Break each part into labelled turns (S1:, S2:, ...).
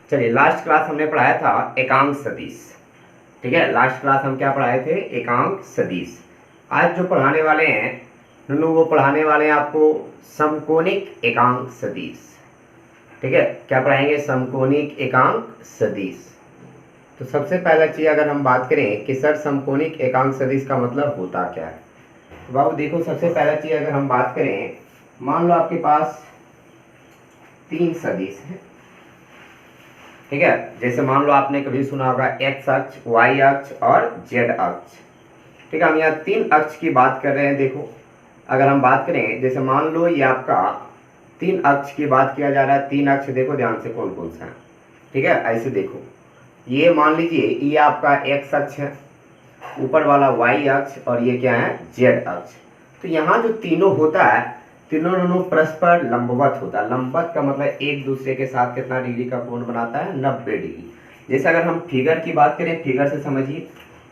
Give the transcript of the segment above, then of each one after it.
S1: चलिए, last class हमने पढ़ाया था एकांक सदिश। ठीक है, लास्ट क्लास हम क्या पढ़ाए थे? एकांक सदिश। आज जो पढ़ाने वाले हैं नन्नू, वो पढ़ाने वाले हैं आपको समकोणिक एकांक सदिश। ठीक है, क्या पढ़ाएंगे? समकोणिक एकांक सदिश। तो सबसे पहला चीज अगर हम बात करें कि सर समकोणिक एकांक सदिश का मतलब होता क्या है, तो बाबू देखो, सबसे पहला चीज अगर हम बात करें, मान लो आपके पास तीन सदिश है। ठीक है, जैसे मान लो आपने कभी सुना होगा एक्स अक्ष, वाई अक्ष और जेड अक्ष। ठीक है, हम यहाँ तीन अक्ष की बात कर रहे हैं। देखो, अगर हम बात करें, जैसे मान लो ये आपका तीन अक्ष की बात किया जा रहा है। तीन अक्ष देखो ध्यान से कौन कौन सा है। ठीक है, ऐसे देखो, ये मान लीजिए ये आपका एक्स अक्ष है, ऊपर वाला वाई अक्ष और ये क्या है? जेड अक्ष। तो यहाँ जो तीनों होता है, तीनों दोनों परस्पर लंबवत होता है। लंबवत का मतलब एक दूसरे के साथ कितना डिग्री का कोण बनाता है? 90 डिग्री। जैसे अगर हम फिगर की बात करें, फिगर से समझिए।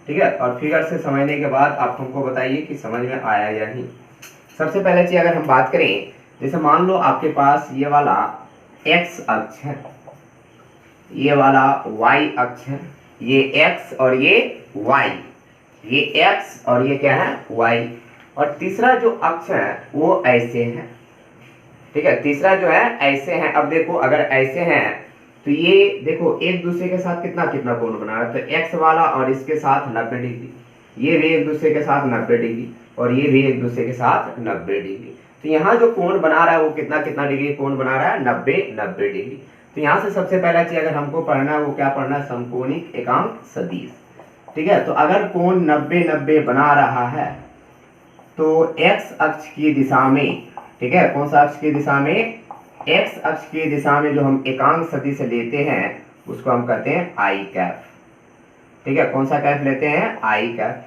S1: ठीक है, और फिगर से समझने के बाद आप हमको बताइए कि समझ में आया या नहीं। सबसे पहले चीज अगर हम बात करें, जैसे मान लो आपके पास ये वाला एक्स अक्ष है, ये वाला वाई अक्ष है, ये एक्स और ये वाई, ये एक्स और ये क्या है? वाई। और तीसरा जो अक्ष है वो ऐसे है। ठीक है, तीसरा जो है ऐसे है। अब देखो, अगर ऐसे हैं तो ये देखो एक दूसरे के साथ कितना कितना कोण बना रहा है। तो एक्स वाला और इसके साथ 90 डिग्री, ये भी एक दूसरे के साथ 90 डिग्री और ये भी एक दूसरे के साथ 90 डिग्री। तो यहाँ जो कोण बना रहा है वो कितना कितना डिग्री कोण बना रहा है? 90 डिग्री। तो यहाँ से सबसे पहला चीज अगर हमको पढ़ना है वो क्या पढ़ना है? समकोणिक एकांक सदिश। ठीक है, तो अगर कोण 90 बना रहा है तो x अक्ष की दिशा में, ठीक है, कौन सा अक्ष की दिशा में? x अक्ष की दिशा में जो हम एकांक सदिश लेते हैं उसको हम कहते हैं आई कैप। ठीक है, कौन सा कैप लेते हैं? आई कैप।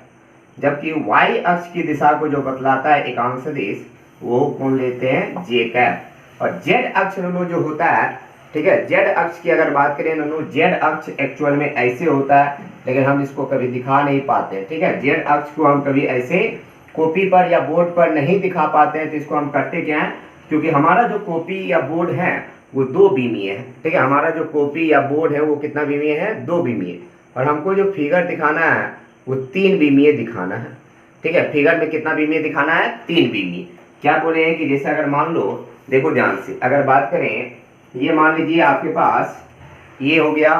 S1: जबकि y अक्ष की दिशा को जो बतलाता है एकांक सदिश, वो कौन लेते हैं? जे कैप। और z अक्ष नोनो जो होता है, ठीक है, z अक्ष की अगर बात करें नोनो, z अक्ष एक्चुअल में ऐसे होता है, लेकिन हम इसको कभी दिखा नहीं पाते। ठीक है, z अक्ष को हम कभी ऐसे कॉपी पर या बोर्ड पर नहीं दिखा पाते हैं। तो इसको हम करते क्या है, क्योंकि हमारा जो कॉपी या बोर्ड है वो दो बीमीय है। ठीक है, हमारा जो कॉपी या बोर्ड है वो कितना बीमीय है? दो बीमीय। और हमको जो फिगर दिखाना है वो तीन बीमीय दिखाना है। ठीक है, फिगर में कितना बीमीय दिखाना है? तीन बीमीय। क्या बोले हैं कि जैसे अगर मान लो, देखो ध्यान से अगर बात करें, ये मान लीजिए आपके पास ये हो गया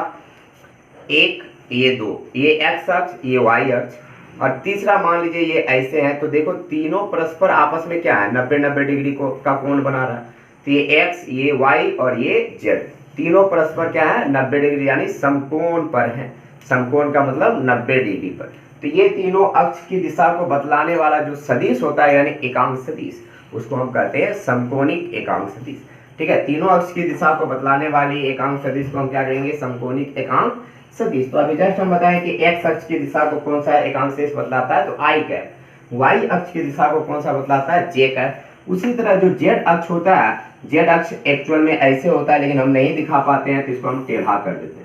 S1: एक, ये दो, ये एक्स अक्ष, ये वाई अक्ष, और तीसरा मान लीजिए ये ऐसे हैं। तो देखो तीनों परस्पर आपस में क्या है? 90 डिग्री को का कोण बना रहा है। तो ये एक्स, ये वाई और ये जेड, तीनों परस्पर क्या है? 90 डिग्री, यानी समकोण पर है। समकोण का मतलब 90 डिग्री पर। तो ये तीनों अक्ष की दिशा को बतलाने वाला जो सदिश होता है यानी एकांक सदिश, उसको हम कहते हैं समकोणिक एकांक सदिश। ठीक है, तीनों अक्ष की दिशा को बतलाने वाली एकांक सदिश को हम क्या कहेंगे? समकोणिक एकांक सदिश। तो अभी जस्ट हम बताएं कि एक्स अक्ष की दिशा को कौन सा एकांक सदिश बतलाता है? तो आई कैप। वाई अक्ष की दिशा को कौन सा बतलाता है? जे कैप। उसी तरह जो जेड अक्ष होता है, जेड अक्ष एक्चुअल में ऐसे होता है, लेकिन हम नहीं दिखा पाते हैं, तो इसको हम टेढ़ा कर देते हैं।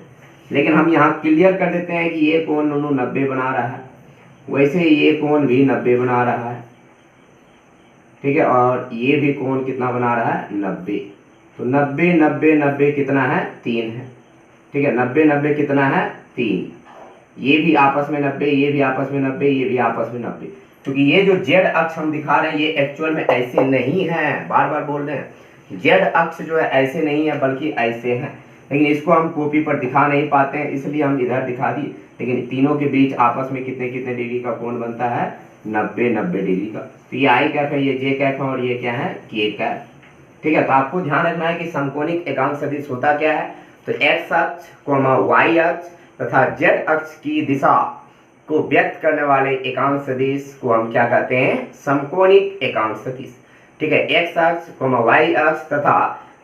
S1: लेकिन हम यहाँ क्लियर कर देते हैं कि ये कोण दोनों 90 बना रहा है, वैसे ही ये कोण भी 90 बना रहा है। ठीक है, और ये भी कोण कितना बना रहा है? 90। तो 90 90 90 कितना है? 3 है। ठीक है, 90 90 कितना है? 3। ये भी आपस में 90, ये भी आपस में 90, ये भी आपस में 90। क्योंकि ये जो जेड अक्ष हम दिखा रहे हैं ये एक्चुअल में ऐसे नहीं है, बार बार बोल रहे हैं, जेड अक्ष जो है ऐसे नहीं है बल्कि ऐसे है। लेकिन इसको हम कॉपी पर दिखा नहीं पाते हैं, इसलिए हम इधर दिखा दी। लेकिन तीनों के बीच आपस में कितने कितने डिग्री का कोण बनता है? 90 90 डिग्री का। तो ये आई कैप है, ये जे कैप है और ये क्या है? के कैप। ठीक है, तो आपको ध्यान रखना है कि समकोणिक एकांक सदिश होता क्या है। तो एक्स अक्ष, वाई अक्ष तथा जेड अक्ष की दिशा को व्यक्त करने वाले एकांक सदिश को हम क्या कहते हैं? समकोणिक एकांक सदिश। ठीक है, एक्स अक्ष, वाई अक्ष तथा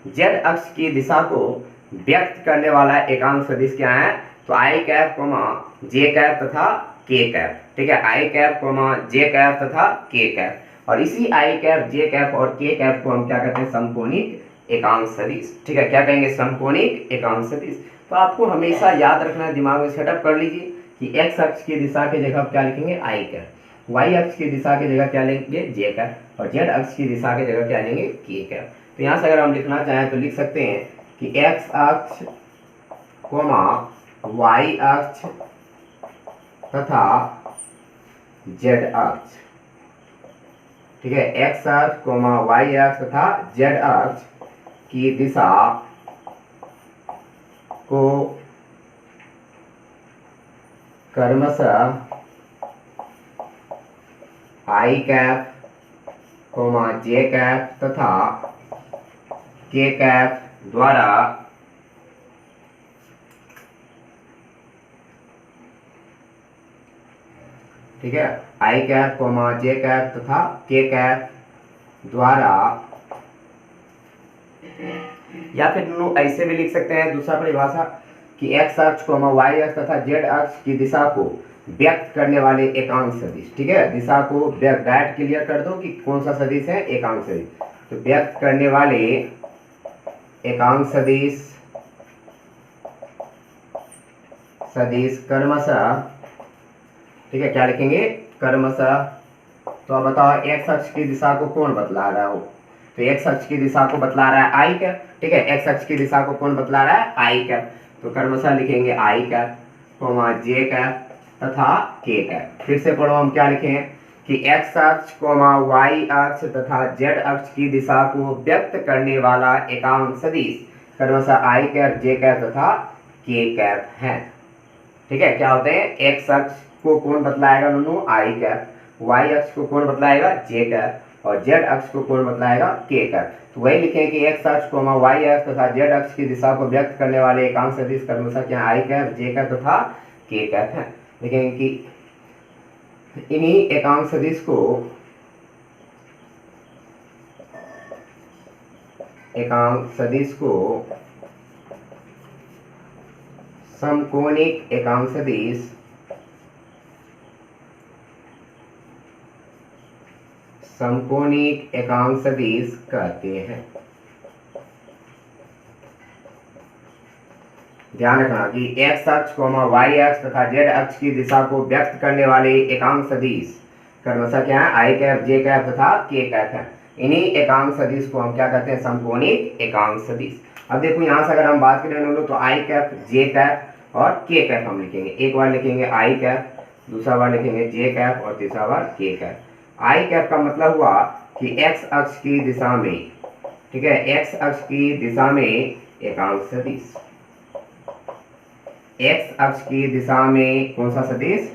S1: जेड अक्ष की दिशा को व्यक्त करने वाला एकांक सदिश क्या है? तो आई कैप, जे कैप तथा के कैप। ठीक है, आई कैप, जे कैप तथा के कैप। और इसी आई कैप, जे कैप और के कैप को हम क्या कहते हैं? समकोणिक एकांक सदिश। ठीक है, क्या कहेंगे? समकोणिक एकांक सदिश। तो आपको हमेशा याद रखना है, दिमाग में सेटअप कर लीजिए कि एक्स अक्ष की दिशा की जगह क्या लिखेंगे? आई कैप, वाई अक्ष की दिशा की जगह क्या लेंगे? जे कैप, और जेड अक्ष की दिशा की जगह क्या लेंगे? के कैप। तो यहाँ से अगर हम लिखना चाहें तो लिख सकते हैं कि एक्स अक्ष कोमा वाई अक्ष तथा जेड अक्ष, ठीक है, एक्स अक्ष कोमा वाई अक्ष तथा जेड अक्ष की दिशा को क्रमशः आई कैप कोमा जे कैप तथा के कैप द्वारा ठीक है, आई कैप कोमा जे कैप तथा के कैप द्वारा, या फिर ऐसे भी लिख सकते हैं दूसरा परिभाषा कि एक्स अक्ष कोमा वाई अक्ष तथा जेड अक्ष की दिशा को व्यक्त करने वाले एकांक सदिश, ठीक है, दिशा को डायरेक्ट क्लियर कर दो कि कौन सा सदिश है, एकांक सदिश, तो व्यक्त करने वाले एकांक सदिश क्रमशः, ठीक है, क्या लिखेंगे, क्रमशः। तो अब बताओ एक्स अक्ष की दिशा को कौन बतला रहा हो, तो एक्स अक्ष की दिशा को बतला रहा है आई कैप, ठीक है, एक्स अक्ष की दिशा को कौन बतला रहा है, आई कैप, तो क्रमशः लिखेंगे आई कैप कोमा जे कैप तथा के कैप। फिर से पढ़ो, हम क्या लिखें कि एक्स अक्ष कोमा वाई अक्ष तथा जेड अक्ष की दिशा को व्यक्त करने वाला एकांक सदिश क्रमशः आई कैप जे कैप तथा के कैप है, ठीक है। क्या होते हैं, एक्स अक्ष को कौन बतलाएगा नुनू, आई कैप, वाई अक्ष को कौन बतलाएगा, जे कैप, और जेड अक्ष को कौन बतलाएगा, के कैप। तो वही लिखें कि एक्स अक्ष कोमा वाई अक्ष तथा जेड अक्ष की दिशा को व्यक्त करने वाले एकांक सदिश क्रमशः क्या आई कैप, जे कैप तथा के कैप है। लिखेंगे कि इन्हीं एकांक सदिश को समकोणिक एकांक सदिश कहते हैं। ध्यान रखना कि एक्स अक्ष कोमा वाई अक्ष तथा जेड अक्ष की दिशा को व्यक्त करने वाले एकांक सदिश क्रमशः क्या है, आई कैप, जे कैप तथा के कैप है। इन्हीं एकांक सदिश को हम क्या कहते हैं, समकोणिक एकांक सदिश। अब देखो यहाँ से अगर हम बात करें तो आई कैप, जे कैप और के कैप हम लिखेंगे, एक बार लिखेंगे आई कैप, दूसरा बार लिखेंगे जे कैप और तीसरा बार के कैप। आई कैप का मतलब हुआ कि एक्स अक्ष की दिशा में, ठीक है, एक्स अक्ष की दिशा में एकांक सदिश, एक्स अक्ष की दिशा में कौन सा सदिश,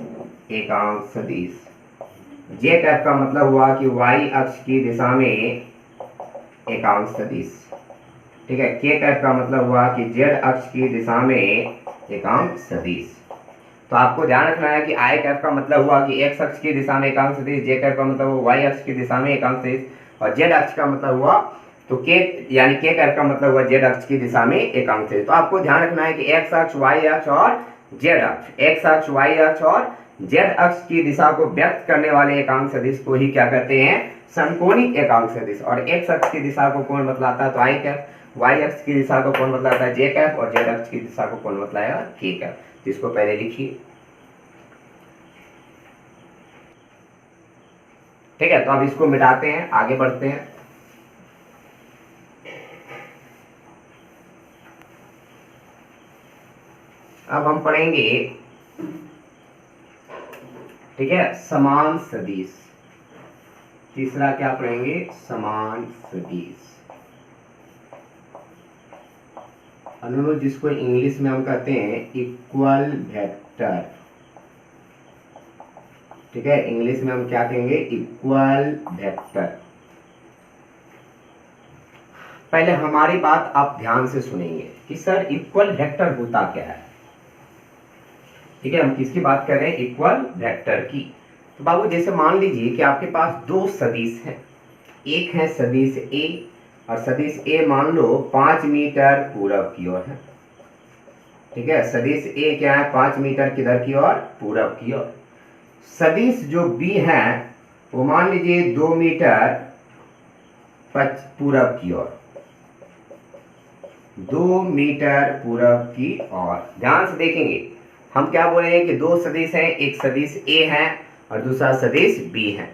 S1: एकांक सदिश। जे कैप का मतलब हुआ कि वाई अक्ष की दिशा में एकांक सदिश, ठीक है। के कैप का मतलब हुआ कि जेड अक्ष की दिशा में एकांक सदिश। तो आपको ध्यान रखना है कि आई कैप का मतलब हुआ कि एक्स अक्ष की दिशा में एकांक सदिश, जे कैप का मतलब हुआ वाई अक्ष की दिशा में एकांक सदिश, और जेड अक्ष का मतलब हुआ तो के यानी के कैप का मतलब हुआ जेड अक्ष की दिशा में एकांक सदिश। तो आपको ध्यान रखना है कि एक्स अक्ष, वाई अक्ष और जेड अक्ष, एक्स अक्ष, वाई अक्ष और जेड अक्ष की दिशा को व्यक्त करने वाले एकांक सदिश को ही क्या कहते हैं, समकोणिक एकांक सदिश। और एक्स अक्ष की दिशा को कौन बतलाता है, तो आई कैप, वाई अक्ष की दिशा को कौन बतलाता है, जे कैप, और जेड अक्ष की दिशा को कौन बतलाएगा, के कैप। इसको पहले लिखिए, ठीक है। तो अब इसको मिटाते हैं, आगे बढ़ते हैं। अब हम पढ़ेंगे, ठीक है, समान सदिश। तीसरा क्या पढ़ेंगे, समान सदिश, अनुरूप जिसको इंग्लिश में हम कहते हैं इक्वल वेक्टर, ठीक है, इंग्लिश में हम क्या कहेंगे, इक्वल वेक्टर। पहले हमारी बात आप ध्यान से सुनेंगे कि सर इक्वल वेक्टर होता क्या है, ठीक है। हम किसकी बात कर रहे हैं, इक्वल वेक्टर की। तो बाबू जैसे मान लीजिए कि आपके पास दो सदिश हैं, एक है सदिश ए, और सदिश ए मान लो 5 मीटर पूरब की ओर है, ठीक है। सदिश ए क्या है, 5 मीटर किधर की ओर, पूरब की ओर। सदिश जो बी है वो मान लीजिए 2 मीटर पूरब की ओर, 2 मीटर पूरब की ओर। ध्यान से देखेंगे, हम क्या बोले हैं कि दो सदिश हैं, एक सदिश ए है और दूसरा सदिश बी है।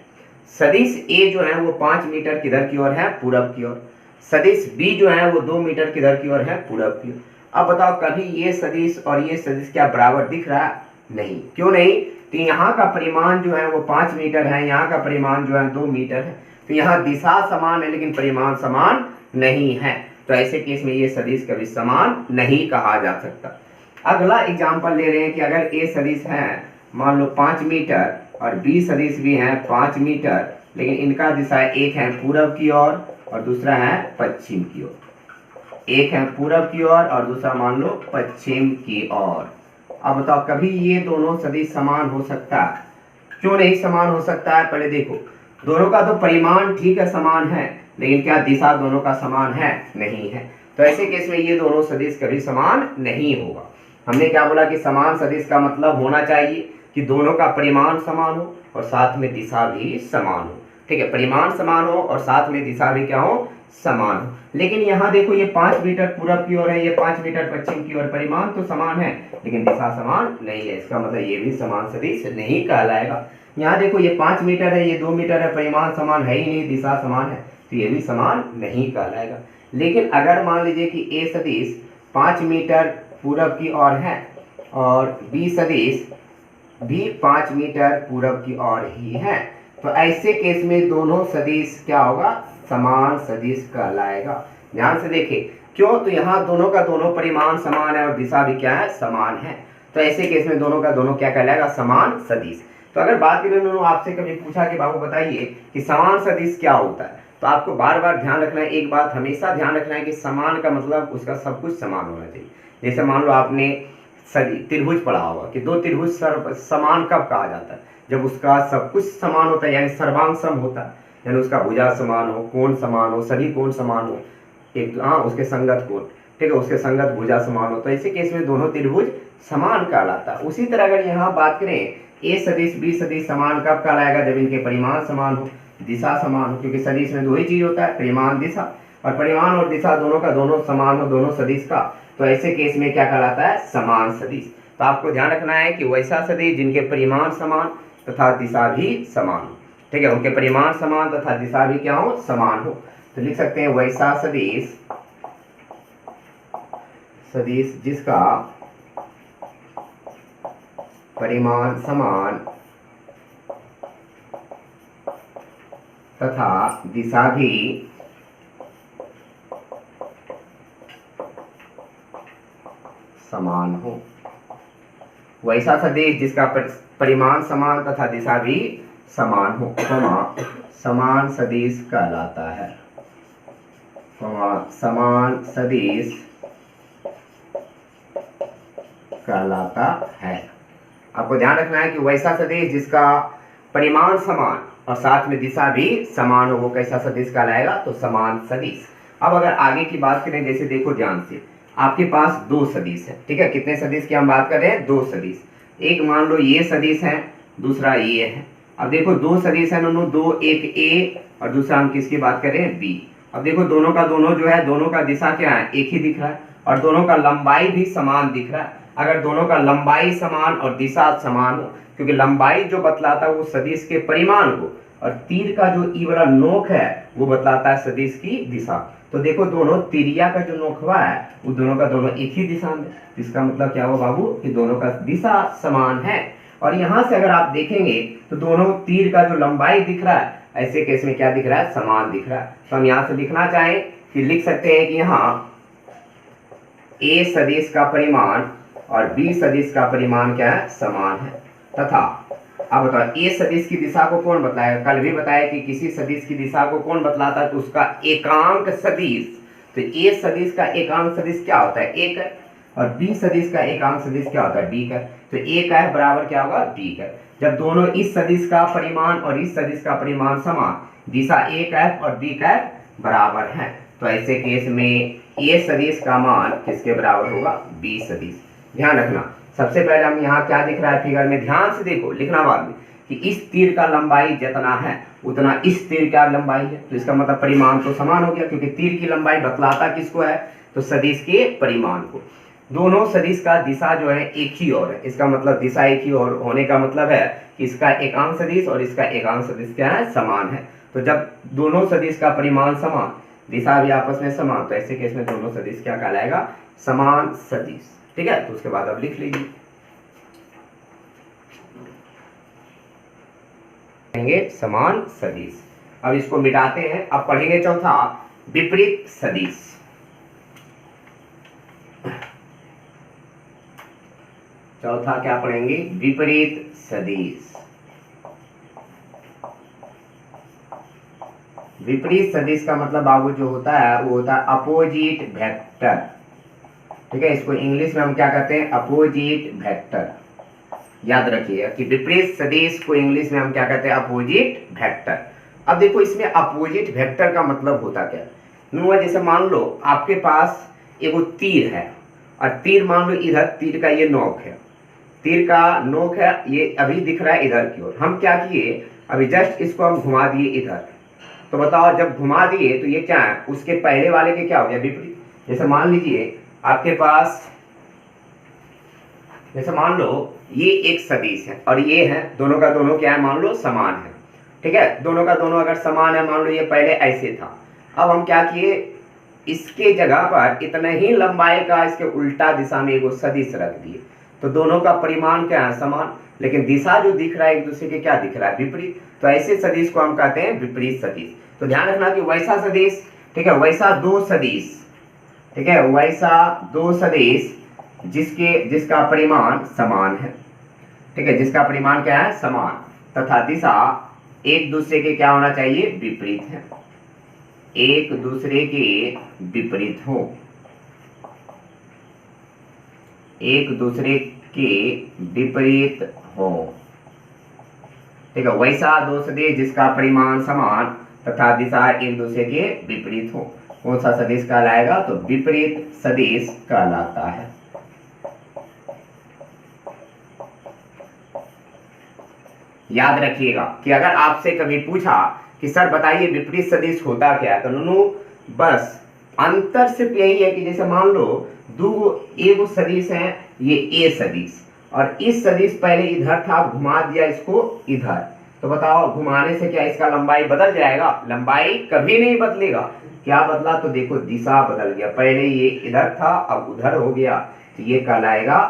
S1: सदिश ए जो है वो 5 मीटर किधर की ओर है, पूरब की ओर। सदिश बी जो है वो 2 मीटर किधर की ओर है, पूरब की ओर। अब बताओ कभी ये सदिश और ये सदिश क्या बराबर दिख रहा है? नहीं। क्यों नहीं? तो यहाँ का परिमाण जो है वो 5 मीटर है, यहाँ का परिमाण जो है 2 मीटर है। तो यहाँ दिशा समान है लेकिन परिमाण समान नहीं है। तो ऐसे केस में ये सदिश कभी समान नहीं कहा जा सकता। अगला एग्जाम्पल ले रहे हैं कि अगर ए सदिश है मान लो 5 मीटर और बी सदिश भी है 5 मीटर, लेकिन इनका दिशा एक है पूरब की ओर और दूसरा है पश्चिम की ओर। एक है पूरब की ओर और दूसरा मान लो पश्चिम की ओर। अब बताओ कभी ये दोनों सदिश समान हो सकता है? क्यों नहीं समान हो सकता है? पहले देखो, दोनों का तो परिमाण ठीक है समान है, लेकिन क्या दिशा दोनों का समान है? नहीं है। तो ऐसे केस में ये दोनों सदिश कभी समान नहीं होगा। हमने क्या बोला कि समान सदिश का मतलब होना चाहिए कि दोनों का परिमाण समान हो और साथ में दिशा भी समान हो। ठीक है, परिमाण समान हो और साथ में दिशा भी क्या हो? समान हो। लेकिन यहाँ देखो ये 5 मीटर पूरब की ओर है, ये 5 मीटर पश्चिम की ओर, परिमाण तो समान है लेकिन दिशा समान नहीं है। इसका मतलब ये भी समान सदिश नहीं कहलाएगा। यहाँ देखो ये 5 मीटर है, ये 2 मीटर है, परिमाण समान है ही नहीं, दिशा समान है, तो ये भी समान नहीं कहलाएगा। लेकिन अगर मान लीजिए कि ए सदिश 5 मीटर पूरब की ओर है और बी सदिश भी 5 मीटर पूरब की ओर ही है, तो ऐसे केस में दोनों सदिश क्या होगा? समान सदिश कहलाएगा। ध्यान से देखिए, क्यों? तो यहाँ दोनों का दोनों परिमाण समान है और दिशा भी क्या है? समान है। तो ऐसे केस में दोनों का दोनों क्या कहलाएगा? समान सदिश। तो अगर बात करें दोनों, आपसे कभी पूछा कि बाबू बताइए कि समान सदिश क्या होता है, तो आपको बार बार ध्यान रखना है, एक बात हमेशा ध्यान रखना है कि समान का मतलब उसका सब कुछ समान होना चाहिए। जैसे मान लो आपने त्रिभुज पढ़ा होगा कि दो त्रिभुज समान कब कहा जाता है? जब उसका सब कुछ समान होता है, यानी सर्वांग सम होता है, यानी उसका भुजा समान हो, कोण समान हो, सभी कोण समान हो, एक उसके संगत कोण, ठीक है, उसके संगत भुजा समान हो, तो ऐसे केस में दोनों त्रिभुज समान कहलाता है। उसी तरह अगर यहाँ बात करें ए सदिश बी सदिश समान कब कहलाएगा? जब इनके परिमाण समान हो, दिशा समान हो, क्योंकि सदिश में दो ही चीज होता है, परिमाण दिशा, और परिमाण और दिशा दोनों का दोनों समान हो, दोनों सदिश का, तो ऐसे केस में क्या कहलाता है? समान सदिश। तो आपको ध्यान रखना है कि वैसा सदिश जिनके परिमाण समान तथा दिशा भी समान हो। ठीक है, उनके परिमाण समान तथा दिशा भी क्या हो? समान हो। तो लिख सकते हैं वैसा सदिश जिसका परिमाण समान तथा दिशा भी समान हो। वैसा सदिश जिसका परिमाण समान तथा दिशा भी समान हो, समान सदिश कहलाता है। समान सदिश कहलाता है। आपको ध्यान रखना है कि वैसा सदिश जिसका परिमाण समान और साथ में दिशा भी समान हो, वो कैसा सदिश कहलाएगा? तो समान सदिश। अब अगर आगे की बात करें, जैसे देखो ध्यान से, आपके पास दो सदिश है, ठीक है, कितने सदिश की हम बात कर रहे हैं? दो सदिश। एक मान लो ये सदिश है, दूसरा ये है। अब देखो दो सदिश है दोनों, दो, एक ए और दूसरा हम किसकी बात कर रहे हैं? बी। अब देखो दोनों का दोनों जो है, दोनों का दिशा क्या है? एक ही दिख रहा है और दोनों का लंबाई भी समान दिख रहा है। अगर दोनों का लंबाई समान और दिशा समान हो, क्योंकि लंबाई जो बतलाता है वो सदिश के परिमाण को, और तीर का जो ई वाला नोक है वो बतलाता है सदिश की दिशा। तो देखो दोनों तिरिया का जो नोखवा है वो दोनों का दोनों एक ही दिशा में, इसका मतलब क्या हुआ बाबू? कि दोनों का दिशा समान है। और यहाँ से अगर आप देखेंगे तो दोनों तीर का जो लंबाई दिख रहा है, ऐसे केस में क्या दिख रहा है? समान दिख रहा है। तो हम यहाँ से लिखना चाहें कि लिख सकते हैं कि यहाँ ए सदिश का परिमाण और बी सदिश का परिमाण क्या है? समान है। तथा अब बताओ ए सदिश की दिशा को कौन बतलाएगा? कल भी बताया कि किसी सदिश की दिशा को कौन बतलाता है? तो उसका एकांक सदिश। तो ए सदिश का एकांक सदिश क्या होता है? एक है, और बी सदिश का एकांक सदिश क्या होता है? बी का। तो ए का है बराबर क्या होगा? बी का। जब दोनों इस सदिश का परिमाण और इस सदिश का परिमाण समान, दिशा ए का है और बी का बराबर है, तो ऐसे केस में ए सदिश का मान किसके बराबर होगा? बी सदिश। ध्यान रखना, सबसे पहले हम यहाँ क्या दिख रहा है फिगर में, ध्यान से देखो, लिखना बाद में कि इस तीर का लंबाई जितना है उतना इस तीर का लंबाई है। तो इसका मतलब परिमाण तो समान हो गया, क्योंकि तीर की लंबाई बतलाता किसको है? तो सदिश के परिमाण को। दोनों सदिश का दिशा जो है एक ही ओर है, इसका मतलब दिशा एक ही ओर होने का मतलब है कि इसका एकांक सदिश और इसका एकांक सदिश क्या है? समान है। तो जब दोनों सदिश का परिमाण समान दिशा भी आपस में समान, तो ऐसे केस में दोनों सदिश क्या कहलाएगा, समान सदिश। ठीक है, तो उसके बाद अब लिख लीजिए समान सदिश। अब इसको मिटाते हैं, अब पढ़ेंगे चौथा विपरीत सदिश। चौथा क्या पढ़ेंगे, विपरीत सदिश। विपरीत सदिश का मतलब बाबू जो होता है वो होता है अपोजिट वेक्टर। ठीक है, इसको इंग्लिश में हम क्या कहते हैं, अपोजिट वेक्टर। याद रखिएगा कि विपरीत सदिश को इंग्लिश में हम क्या कहते हैं, अपोजिट वेक्टर। अब देखो इसमें अपोजिट वेक्टर का मतलब होता क्या है, जैसे मान लो आपके पास एक तीर है और तीर मान लो इधर, तीर का ये नोक है, तीर का नोक है, ये अभी दिख रहा है इधर की ओर। हम क्या किए, अभी जस्ट इसको हम घुमा दिए इधर, तो बताओ जब घुमा दिए तो ये क्या है, उसके पहले वाले के क्या हो गया, विपरीत। जैसे मान लीजिए आपके पास, जैसे मान लो ये एक सदिश है और ये है, दोनों का दोनों क्या है, मान लो समान है। ठीक है, दोनों का दोनों अगर समान है, मान लो ये पहले ऐसे था, अब हम क्या किए, इसके जगह पर इतना ही लंबाई का इसके उल्टा दिशा में एक सदिश रख दिए, तो दोनों का परिमाण क्या है, समान, लेकिन दिशा जो दिख रहा है एक दूसरे के क्या दिख रहा है, विपरीत। तो ऐसे सदिश को हम कहते हैं विपरीत सदिश। तो ध्यान रखना कि वैसा सदिश, ठीक है, वैसा दो सदिश, ठीक है, वैसा दो सदिश जिसका परिमाण समान है, ठीक है, जिसका परिमाण क्या है, समान, तथा दिशा एक दूसरे के क्या होना चाहिए, विपरीत है, एक दूसरे के विपरीत हो, एक दूसरे के विपरीत हो। ठीक है, वैसा दो सदिश जिसका परिमाण समान तथा दिशा एक दूसरे के विपरीत हो, कौन सा सदिश कहलाएगा, तो विपरीत सदिश कहलाता है। याद रखिएगा कि अगर आपसे कभी पूछा कि सर बताइए विपरीत सदिश होता क्या है, तो नुनू बस अंतर सिर्फ यही है कि जैसे मान लो दो एक सदिश है, ये ए सदिश, और इस सदिश पहले इधर था, घुमा दिया इसको इधर, तो बताओ घुमाने से क्या इसका लंबाई बदल जाएगा, लंबाई कभी नहीं बदलेगा। क्या बदला, तो देखो दिशा बदल गया, पहले ये इधर था अब उधर हो गया, तो ये कहलाएगा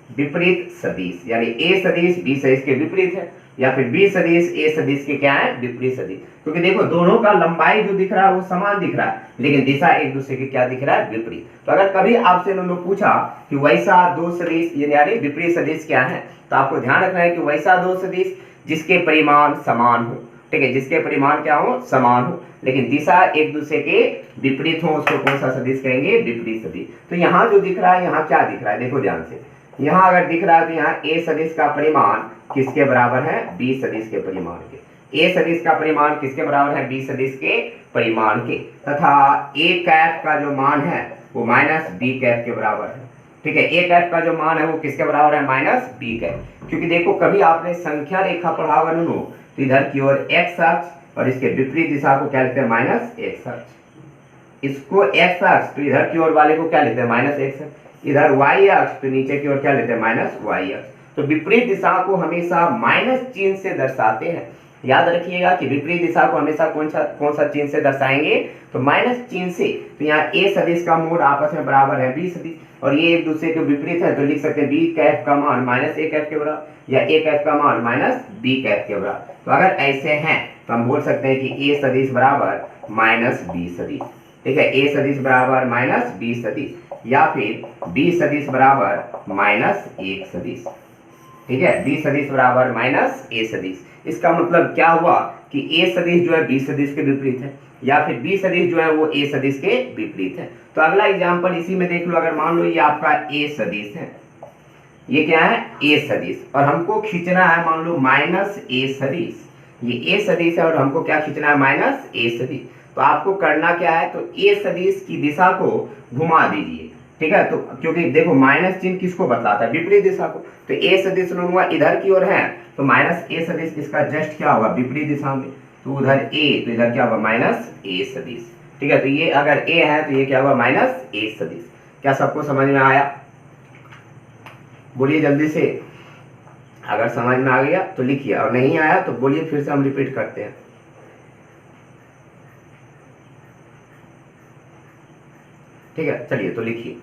S1: विपरीत सदिश। यानी ए सदिश बी सदिश के विपरीत है, या फिर बी सदिश ए सदिश के क्या है, विपरीत सदिश। क्योंकि देखो दोनों का लंबाई जो दिख रहा है वो समान दिख रहा है, लेकिन दिशा एक दूसरे के क्या दिख रहा है, विपरीत। तो अगर कभी आपसे उन्होंने पूछा कि वैसा दो सदिश यानी विपरीत सदिश क्या है, तो आपको ध्यान रखना है कि वैसा दो सदिश जिसके परिमाण समान हो, ठीक है, जिसके परिमाण क्या हो, समान हो, लेकिन दिशा एक दूसरे के विपरीत हो, उसको कौन सा सदिश कहेंगे, विपरीत सदिश। तो यहाँ जो दिख रहा है, यहाँ क्या दिख रहा है, देखो ध्यान से, यहाँ अगर दिख रहा है तो यहाँ ए सदिश का परिमाण किसके बराबर है, बी सदिश के परिमाण के। ए सदिश का परिमाण किसके बराबर है, बी सदिश के परिमाण के, तथा ए कैप का जो मान है वो माइनस बी कैप के बराबर है। ठीक है, ए कैप का जो मान है वो किसके बराबर है, माइनस बी कैप। क्योंकि देखो कभी आपने संख्या रेखा पढ़ा होगा नुनू, तो इधर की ओर एक्स अक्ष और इसके विपरीत दिशा को क्या लिखते हैं, माइनस एक्स अक्ष। इसको एक्स अक्ष, तो इधर की ओर वाले को क्या लिखते हैं, माइनस एक्स अक्ष। इधर वाई अक्ष, तो नीचे की ओर क्या लेते हैं, माइनस वाई अक्ष। तो विपरीत दिशा को हमेशा माइनस चिन्ह से दर्शाते हैं। याद रखिएगा कि विपरीत दिशा को हमेशा कौन सा चिन्ह से दर्शाएंगे, तो माइनस चिन्ह से। तो यहाँ ए सदिश का मोड आपस में बराबर है बी सदिश, और ये एक दूसरे के विपरीत है, तो लिख सकते हैं बी कैप का मान माइनस ए कैप के बराबर, या ए कैप का मान माइनस बी कैप के बराबर। तो अगर ऐसे हैं तो हम बोल सकते हैं कि ए सदिश बराबर माइनस बी सदिश। ठीक है, ए सदिश बराबर माइनस बी सदिश, या फिर बी सदिश बराबर माइनस एक सदिश। ठीक है, बी सदिश बराबर माइनस ए सदिश। इसका मतलब क्या हुआ कि ए सदिश जो है बी सदिश के विपरीत है, या फिर बी सदिश जो है वो ए सदिश के विपरीत है। तो अगला एग्जांपल इसी में देख लो, अगर मान लो ये आपका ए सदिश है, ये क्या है, ए सदिश, और हमको खींचना है मान लो माइनस ए सदिश। ये ए सदिश है और हमको क्या खींचना है, माइनस ए सदिश। तो आपको करना क्या है, तो ए सदिश की दिशा को घुमा दीजिए। ठीक है, तो क्योंकि देखो माइनस चिन्ह किसको बतलाता है, विपरीत दिशा को। तो ए सदिश लूंगा इधर की ओर है, तो माइनस ए सदिश इसका जस्ट क्या होगा, विपरीत दिशा में। तो उधर ए, तो इधर क्या होगा, माइनस ए सदिश। ठीक है, तो ये अगर ए है तो ये क्या होगा, माइनस ए सदिश। क्या सबको समझ में आया, बोलिए जल्दी से। अगर समझ में आ गया तो लिखिए, और नहीं आया तो बोलिए, फिर से हम रिपीट करते हैं। ठीक है, चलिए तो लिखिए।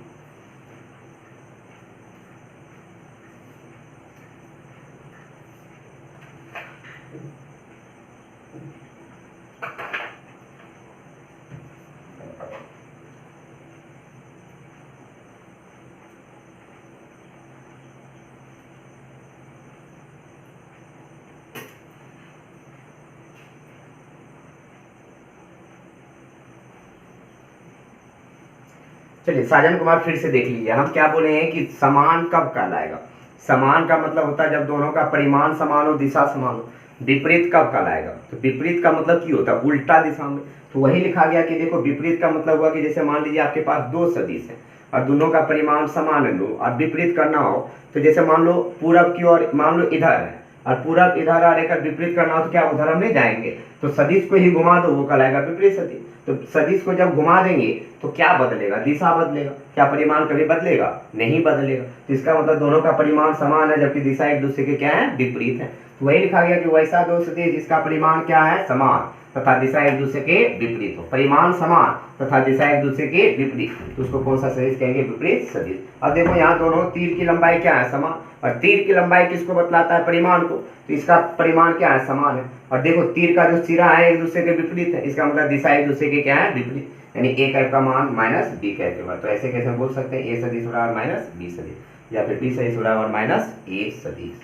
S1: चलिए साजन कुमार फिर से देख लीजिए, हम क्या बोले हैं कि समान कब कहलाएगा। समान का मतलब होता है जब दोनों का परिमाण समान हो, दिशा समान हो। विपरीत कब कहलाएगा, तो विपरीत का मतलब क्या होता है, उल्टा दिशा में। तो वही लिखा गया कि देखो विपरीत का मतलब हुआ कि जैसे मान लीजिए आपके पास दो सदिश है और दोनों का परिमाण समान है, दो और विपरीत करना हो तो जैसे मान लो पूरब की ओर मान लो इधर है और पूरब इधर आ रहकर विपरीत करना हो तो क्या उधर हम नहीं जाएंगे, तो सदिश को ही घुमा दो, वो कहलाएगा विपरीत सदिश। तो सदिश को जब घुमा देंगे तो क्या बदलेगा, दिशा बदलेगा। क्या परिमाण कभी बदलेगा, नहीं बदलेगा। तो इसका मतलब दोनों का परिमाण समान है जबकि दिशा एक दूसरे के क्या है, विपरीत है। तो वही लिखा गया कि वैसा दो सदिश जिसका परिमाण क्या है, समान तथा दिशा एक दूसरे के विपरीत हो। परिमाण समान तथा दिशा एक दूसरे के विपरीत, तो उसको कौन सा सदिश कहेंगे, विपरीत सदिश। अब देखो यहाँ दोनों तीर की लंबाई क्या है, समान, और तीर की लंबाई किसको बतलाता है, परिमाण को। तो इसका परिमाण क्या है, समान है। और देखो तीर का जो सिरा है एक दूसरे के विपरीत है, इसका मतलब दिशा एक दूसरे के क्या है, विपरीत। यानी ए कैप का मान माइनस बी कैप के मान। तो ऐसे कैसे बोल सकते हैं, ए सदिश बराबर माइनस बी सदिश, या फिर बी सदिश बराबर माइनस ए सदिश।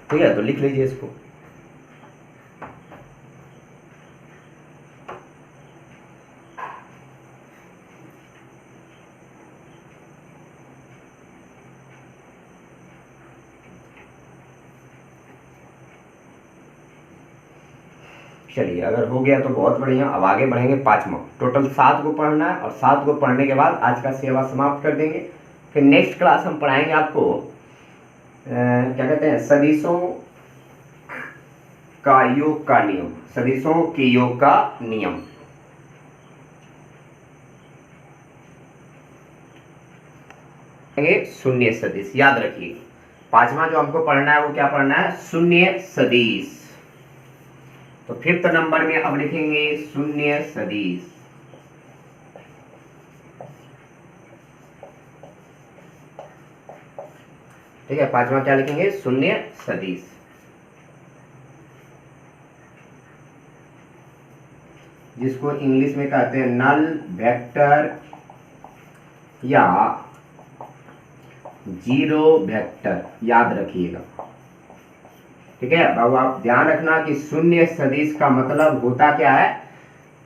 S1: ठीक है, तो लिख लीजिए इसको। चलिए अगर हो गया तो बहुत बढ़िया। अब आगे बढ़ेंगे पांचवा। टोटल 7 को पढ़ना है और 7 को पढ़ने के बाद आज का सेवा समाप्त कर देंगे। फिर नेक्स्ट क्लास हम पढ़ाएंगे आपको क्या कहते हैं, सदिशों का योग का नियम। सदिशों के योग का नियम। शून्य सदिश, याद रखिए पांचवा जो हमको पढ़ना है वो क्या पढ़ना है, शून्य सदिश। तो 5th नंबर में अब लिखेंगे शून्य सदिश। ठीक है, पांचवा क्या लिखेंगे, शून्य सदिश। जिसको इंग्लिश में कहते हैं नल वेक्टर या जीरो वेक्टर, याद रखिएगा। ठीक है, अब आप ध्यान रखना कि शून्य सदिश का मतलब होता क्या है।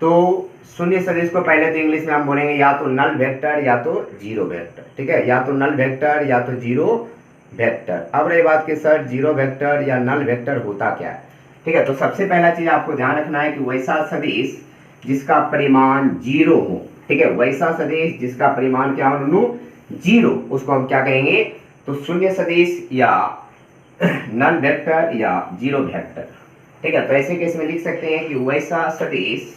S1: तो शून्य सदिश को पहले तो इंग्लिश में हम बोलेंगे या तो नल वेक्टर या तो जीरो वेक्टर। ठीक है, या तो नल वेक्टर या तो जीरो वेक्टर। अब रही बात कि सर जीरो वेक्टर या नल वेक्टर होता क्या है। ठीक है, तो सबसे पहला चीज आपको ध्यान रखना है कि वैसा सदिश जिसका परिमाण जीरो हो। ठीक है, वैसा सदिश जिसका परिमाण क्या हो, जीरो, उसको हम क्या कहेंगे, तो शून्य सदिश या नल वेक्टर या जीरो वेक्टर। ठीक है, तो ऐसे केस में लिख सकते हैं कि वैसा सदिश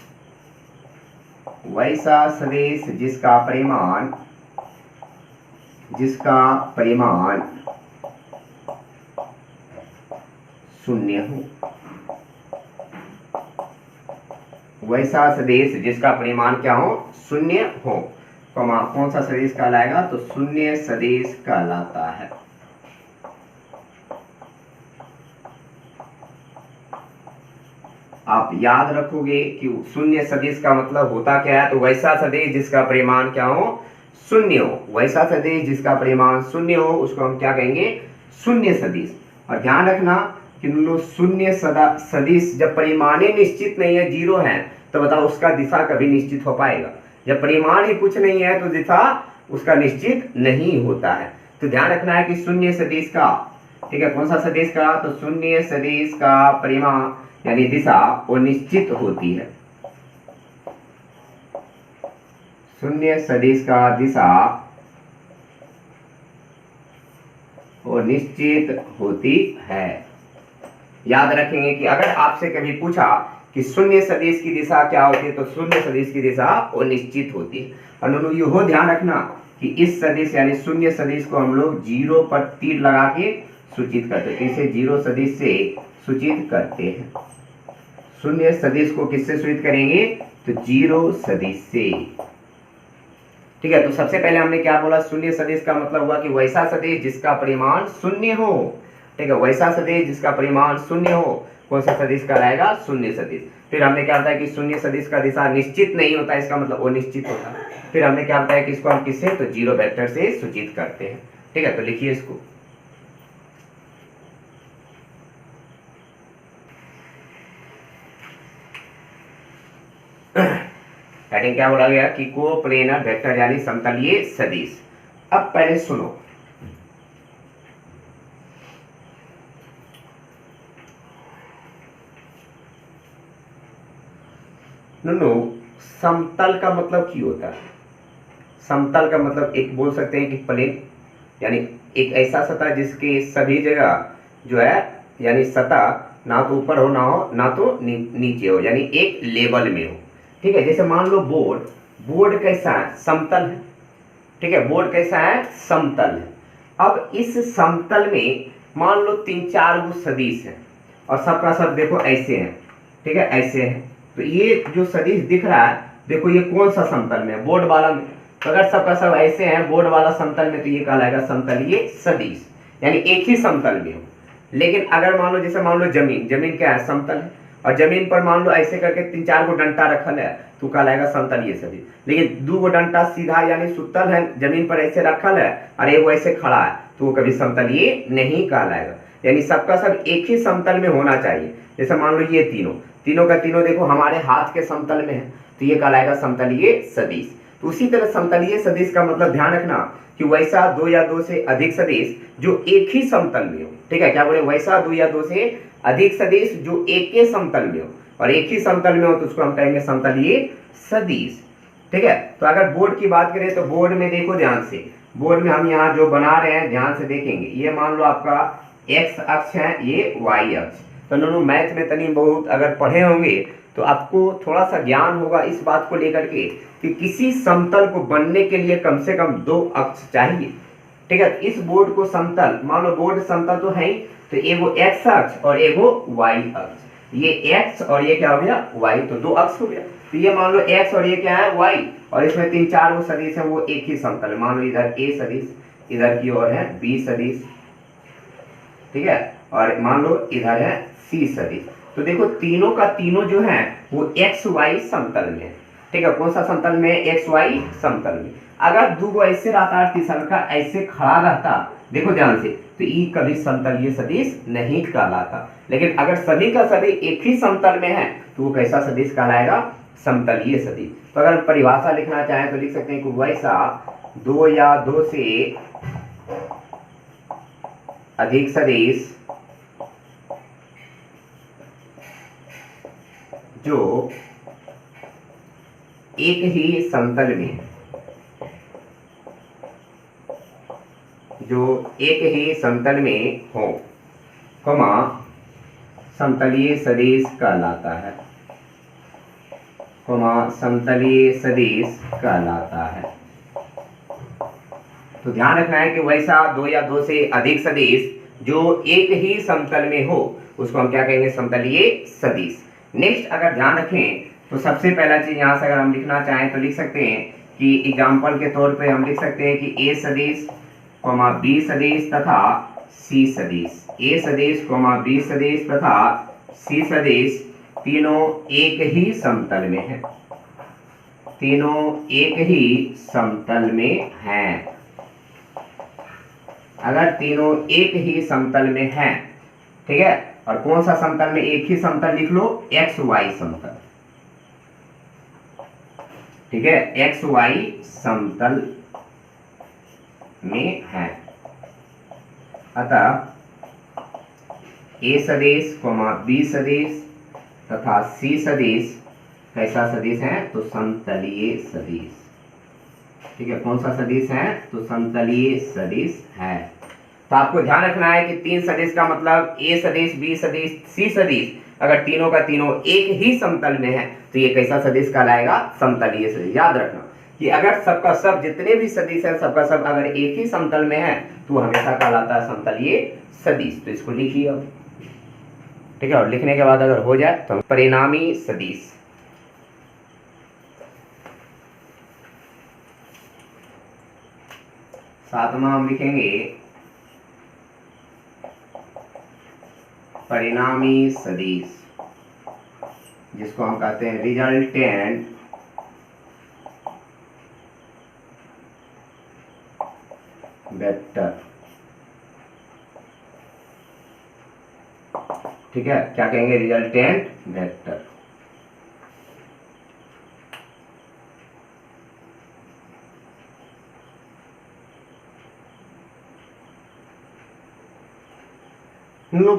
S1: जिसका परिमाण शून्य हो। वैसा सदिश जिसका परिमाण क्या हो, शून्य हो। कौन सा सदिश कहलाएगा, तो शून्य सदिश कहलाता है। आप याद रखोगे कि शून्य सदिश का मतलब होता क्या है, तो वैसा सदिश जिसका परिमाण क्या हो, शून्य हो। वैसा सदिश जिसका परिमाण शून्य हो उसको हम क्या कहेंगे, शून्य सदिश। और ध्यान रखना कि शून्य सदिश जब परिमाण ही निश्चित नहीं है, जीरो है, तो बताओ उसका दिशा कभी निश्चित हो पाएगा। जब परिमाण ही कुछ नहीं है तो दिशा उसका निश्चित नहीं होता है। तो ध्यान रखना है कि शून्य सदिश का, ठीक है, कौन सा सदिश का, तो शून्य सदिश का परिमाण यानी दिशा वो निश्चित होती है। शून्य सदिश का दिशा वो निश्चित होती है। याद रखेंगे कि अगर आपसे कभी पूछा कि शून्य सदिश की दिशा क्या होती है, तो शून्य सदिश की दिशा वो निश्चित होती है। और यह ध्यान रखना कि इस सदिश यानी शून्य सदिश को हम लोग जीरो पर तीर लगा के सूचित करते हैं। इसे जीरो सदिश से सूचित करते हैं। शून्य सदिश को किससे सूचित करेंगे, तो जीरो सदिश से। ठीक है, तो सबसे पहले हमने क्या बोला, शून्य सदिश का मतलब हुआ कि वैसा सदिश जिसका परिमाण शून्य हो। ठीक है, वैसा सदिश जिसका परिमाण शून्य हो, कौन सा सदिश कहलाएगा, शून्य सदिश। फिर हमने क्या बताया कि शून्य सदिश का दिशा निश्चित नहीं होता, इसका मतलब वो निश्चित होता है। फिर हमने क्या बताया कि इसको हम किससे, तो जीरो वेक्टर से सूचित करते हैं। ठीक है, तो लिखिए इसको, हेडिंग क्या बोला गया कि कोप्लेनर वेक्टर यानी समतलीय सदिश। अब पहले सुनो, नो समतल का मतलब क्या होता है। समतल का मतलब एक बोल सकते हैं कि प्लेन, यानी एक ऐसा सतह जिसके सभी जगह जो है, यानी सतह ना तो ऊपर हो ना तो नीचे हो, यानी एक लेवल में हो। ठीक है, जैसे मान लो बोर्ड, बोर्ड कैसा है, समतल है। ठीक है, बोर्ड कैसा है, समतल है। अब इस समतल में मान लो 3-4 गो सदिश है और सबका सब देखो ऐसे है। ठीक है, ऐसे है, तो ये जो सदिश दिख रहा है, देखो ये कौन सा समतल में है, बोर्ड वाला में। तो अगर सबका सब ऐसे है बोर्ड वाला समतल में, तो ये कहलाएगा समतलीय सदिश, यानी एक ही समतल में हो। लेकिन अगर मान लो, जैसे मान लो जमीन, जमीन क्या है, समतल है, और जमीन पर मान लो ऐसे करके 3-4 गो डंटा रखल है, तो कहलाएगा समतलीय सदिश। लेकिन 2 गो डंटा सीधा यानी सुतल है, जमीन पर ऐसे रखल है, और एक ऐसे खड़ा है, तो वो कभी समतलीय नहीं कहलाएगा। यानी सबका सब एक ही समतल में होना चाहिए। जैसे मान लो ये तीनों, तीनों का तीनों देखो हमारे हाथ के समतल में है, तो ये कहलाएगा समतलीय सदिश। तो उसी तरह समतलीय सदिश का मतलब ध्यान रखना कि वैसा 2 या 2 से अधिक सदिश जो एक ही समतल में हो। ठीक है, क्या बोले, वैसा 2 या 2 से अधिक सदिश जो एक ही समतल में हो, और एक ही समतल में हो तो उसको हम कहेंगे समतलीय सदिश। ठीक है, तो अगर बोर्ड की बात करें तो बोर्ड में देखो ध्यान से, बोर्ड में हम यहाँ जो बना रहे हैं ध्यान से देखेंगे, ये मान लो आपका एक्स अक्ष है, ये वाई अक्ष। तो दोनों मैथ में तनी बहुत अगर पढ़े होंगे तो आपको थोड़ा सा ज्ञान होगा इस बात को लेकर के कि किसी समतल को बनने के लिए कम से कम 2 अक्ष चाहिए। ठीक है, इस बोर्ड को समतल, मान लो बोर्ड समतल तो है ही, तो एगो एक्स अक्ष और एगो वाई अक्ष, ये एक्स और ये क्या हो गया, वाई, तो 2 अक्ष हो गया। तो ये मान लो एक्स और ये क्या है, वाई, और इसमें 3-4 वो सदिश है, वो एक ही समतल है। मान लो इधर ए सदिश, इधर की ओर है बी सदिश, ठीक है, और मान लो इधर है सी सदिश। तो देखो तीनों का तीनों जो है वो एक्स वाई समतल में है। ठीक है, कौन सा समतल में, एक्स वाई समतल में। अगर 2 गो ऐसे रहता और तीसरा का ऐसे खड़ा रहता, देखो ध्यान से, तो ये कभी समतलीय सदिश नहीं कहलाता। लेकिन अगर सभी का सभी एक ही समतल में है तो वो कैसा सदिश कहलाएगा, समतलीय सदिश। तो अगर परिभाषा लिखना चाहें तो लिख सकते हैं कि वैसा 2 या 2 से अधिक सदिश जो एक ही समतल में, जो एक ही समतल में हो, कमा समतलीय सदिश कहलाता है, कमा समतलीय सदिश कहलाता है। तो ध्यान रखना है कि वैसा 2 या 2 से अधिक सदिश जो एक ही समतल में हो उसको हम क्या कहेंगे, समतलीय सदिश। नेक्स्ट अगर ध्यान रखें तो सबसे पहला चीज यहां से अगर हम लिखना चाहें तो लिख सकते हैं कि एग्जाम्पल के तौर पे हम लिख सकते हैं कि ए सदिश कॉमा बी सदिश तथा सी सदिश, ए सदिश कॉमा बी सदिश तथा सी सदिश तीनों एक ही समतल में है, तीनों एक ही समतल में हैं। अगर तीनों एक ही समतल में हैं, ठीक है, और कौन सा समतल में, एक ही समतल लिख लो, एक्स वाई समतल। ठीक है, एक्स वाई समतल में है, अतः ए सदिश कॉमा बी सदिश तथा सी सदिश कैसा सदिश है, तो समतलीय सदिश। ठीक है, कौन सा सदिश है, तो समतलीय सदिश है। तो आपको ध्यान रखना है कि 3 सदिश का मतलब ए सदिश, बी सदिश, सी सदिश, अगर तीनों का तीनों एक ही समतल में है तो ये कैसा सदिश कहलाएगा, समतलीय सदिश। याद रखना कि अगर सबका सब जितने भी सदिश है सबका सब अगर एक ही समतल में है तो हमेशा कहलाता है समतलीय सदिश। तो इसको लिखिए अब, ठीक है, और लिखने के बाद अगर हो जाए तो परिणामी सदिश, सातवां हम लिखेंगे परिणामी सदिश, जिसको हम कहते हैं रिजल्टेंट वेक्टर। ठीक है, क्या कहेंगे? Resultant vector.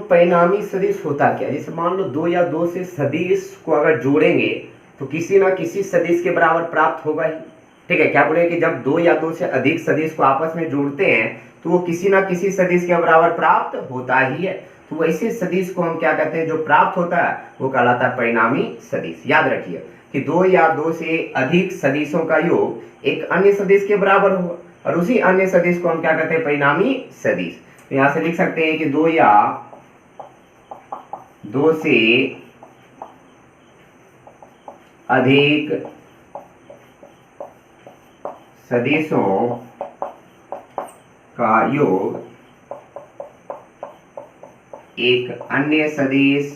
S1: परिणामी सदिश होता क्या? जैसे मान लो दो या दो से सदिश को अगर जोड़ेंगे तो किसी ना किसी सदिश के बराबर प्राप्त होगा ही। ठीक है, क्या बोले कि जब दो या दो से अधिक सदिश को आपस में जोड़ते हैं तो वो किसी ना किसी सदिश के बराबर प्राप्त होता ही है। तो वैसे सदिश को हम क्या कहते हैं? जो प्राप्त होता है वो कहलाता है परिणामी सदिश। याद रखिए कि दो या दो से अधिक सदिशों का योग एक अन्य सदिश के बराबर होगा और उसी अन्य सदिश को हम क्या कहते हैं? परिणामी सदिश। तो यहां से लिख सकते हैं कि दो या दो से अधिक सदिशों का योग एक अन्य सदिश,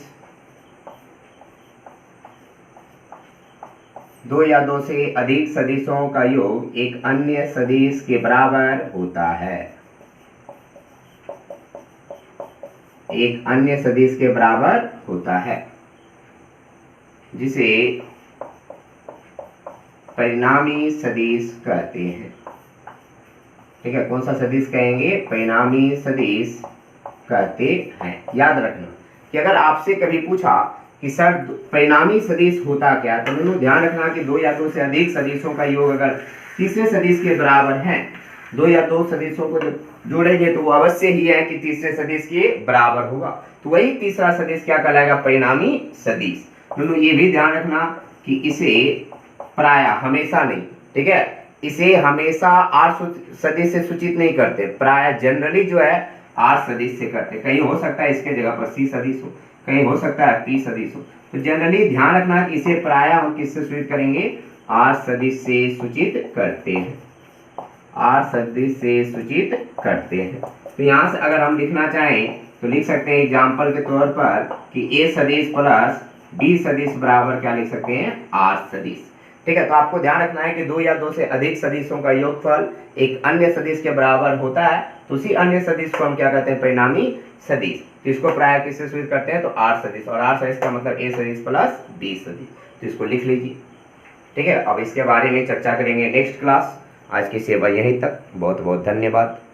S1: दो या दो से अधिक सदिशों का योग एक अन्य सदिश के बराबर होता है। एक अन्य सदिश के बराबर होता है, जिसे परिणामी सदिश कहते हैं। ठीक है, कौन सा सदिश कहेंगे? परिणामी सदिश कहते हैं। याद रखना कि अगर आपसे कभी पूछा कि सर परिणामी सदिश होता क्या, तो दोनों ध्यान रखना कि दो या दो से अधिक सदिशों का योग अगर तीसरे सदिश के बराबर है, दो या दो सदिशों को जब जोड़ेंगे तो वो अवश्य ही है कि तीसरे सदिश के बराबर होगा। तो वही तीसरा सदिश क्या कहलाएगा? परिणामी सदिश। दोनों ये भी ध्यान रखना कि इसे प्राय हमेशा नहीं, ठीक है, इसे हमेशा आर सदिश से सूचित नहीं करते, प्राय जनरली जो है आर सदिश से करते। कहीं हो सकता है इसके जगह पर सी सदिश हो, कहीं हो सकता है पी सदिश हो। तो जनरली ध्यान रखना कि इसे प्राय हम किससे सूचित करेंगे? आर सदिश से सूचित करते हैं। आर सदिश से सूचित करते हैं। तो यहां से अगर हम लिखना चाहें तो लिख सकते हैं एग्जाम्पल के तौर पर कि ए सदिश प्लस बी सदिश बराबर क्या लिख सकते हैं? आर सदिश। ठीक है, तो आपको ध्यान रखना है कि दो या दो से अधिक सदिशों का योगफल एक अन्य सदिश के बराबर होता है, तो उसी अन्य सदिश को हम क्या कहते हैं? परिणामी सदिश। तो इसको प्राय किससे सूचित करते हैं? तो आर सदिश, और आर सदिश का मतलब ए सदिश प्लस बी सदिश। तो इसको लिख लीजिए। ठीक है, अब इसके बारे में चर्चा करेंगे नेक्स्ट क्लास। आज की सेवा यहीं तक। बहुत बहुत धन्यवाद।